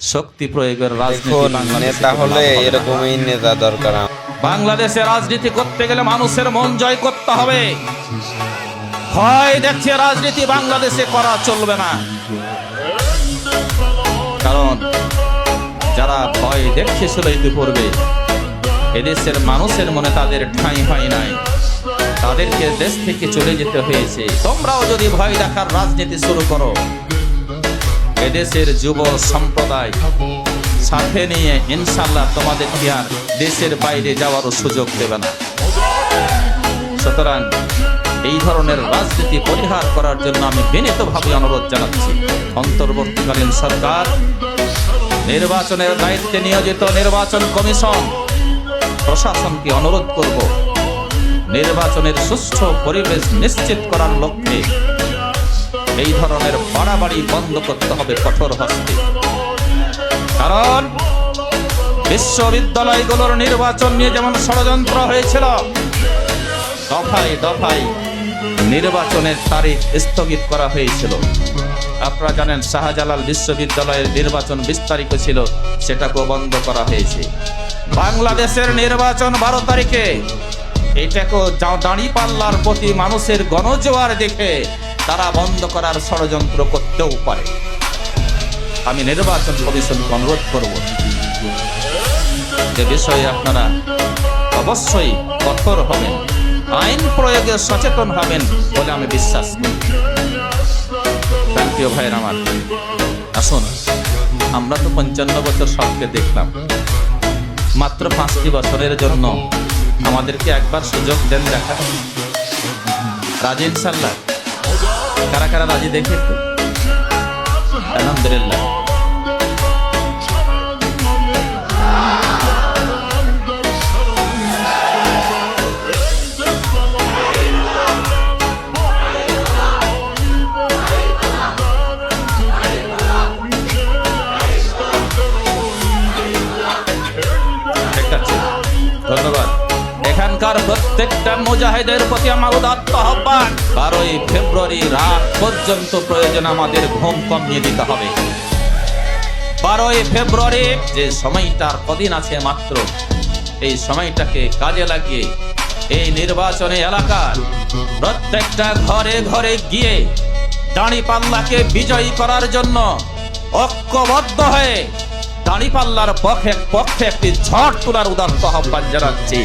শক্তি প্রয়োগের রাজনীতি দেখুন, বাংলাদেশে নেতা হলে এরকমই নেতা দরকার। বাংলাদেশে রাজনীতি করতে গেলে মানুষের মন জয় করতে হবে। ভয় দেখছে রাজনীতি বাংলাদেশে করা চলবে না, কারণ যারা ভয় দেখেছিল ইতিপূর্বে এদেশের মানুষের মনে তাদের ঠাঁই হয় নাই, তাদেরকে দেশ থেকে চলে যেতে হয়েছে। তোমরাও যদি ভয় দেখার রাজনীতি শুরু করো, এদেশের যুব সম্প্রদায় সাথে নিয়ে ইনশাল্লাহ তোমাদেরকে আর দেশের বাইরে যাওয়ারও সুযোগ দেবে না। সুতরাং এই ধরনের রাজনীতি পরিহার করার জন্য আমি বিনীতভাবে অনুরোধ জানাচ্ছি অন্তর্বর্তীকালীন সরকার, নির্বাচনের দায়িত্বে নিয়োজিত নির্বাচন কমিশন, প্রশাসনকে অনুরোধ করব নির্বাচনের সুষ্ঠু পরিবেশ নিশ্চিত করার লক্ষ্যে এই ধরনের বাড়াবাড়ি বন্ধ করতে হবে কঠোর হস্তে। কারণ বিশ্ববিদ্যালয়গুলোর নির্বাচন নিয়ে যেমন ষড়যন্ত্র হয়েছিল, দফায় দফায় নির্বাচনের তারিখ স্থগিত করা হয়েছিল। আপনারা জানেন শাহজালাল বিশ্ববিদ্যালয়ের নির্বাচন 20 তারিখে ছিল, সেটাকেও বন্ধ করা হয়েছে। বাংলাদেশের নির্বাচন 12 তারিখে, এটাকেও দাঁড়িপাল্লার প্রতি মানুষের গণজোয়ার দেখে তারা বন্ধ করার ষড়যন্ত্র করতেও পারে। আমি নির্বাচন কমিশনকে অনুরোধ করব যে বিষয়ে আপনারা অবশ্যই কঠোর হবেন, আইন প্রয়োগে সচেতন হবেন বলে আমি বিশ্বাস করি। প্রিয় ভাইয়ের আমার, আসুন আমরা তো 55 বছর সবকে দেখলাম, মাত্র 5টি বছরের জন্য আমাদেরকে একবার সুযোগ দেন দেখা। রাজি ইনশাল্লাহ? কারা কারা রাজি দেখে একটু? আলহামদুলিল্লাহ। ধন্যবাদ। এখানকার প্রত্যেকটা মুজাহিদের প্রতি আমার উদাত্ত আহ্বান, 12ই ফেব্রুয়ারি রাত পর্যন্ত প্রয়োজন আমাদের ঘুম কমিয়ে দিতে হবে। 12ই ফেব্রুয়ারি যে সময়টার কদিন আছে মাত্র, এই সময়টাকে কাজে লাগিয়ে এই নির্বাচনী এলাকার প্রত্যেকটা ঘরে ঘরে গিয়ে দাঁড়িপাল্লাকে বিজয়ী করার জন্য ঐক্যবদ্ধ হয়ে দাঁড়িপাল্লার পক্ষে একটি ঝড় তোলার উদাত্ত আহ্বান জানাচ্ছি।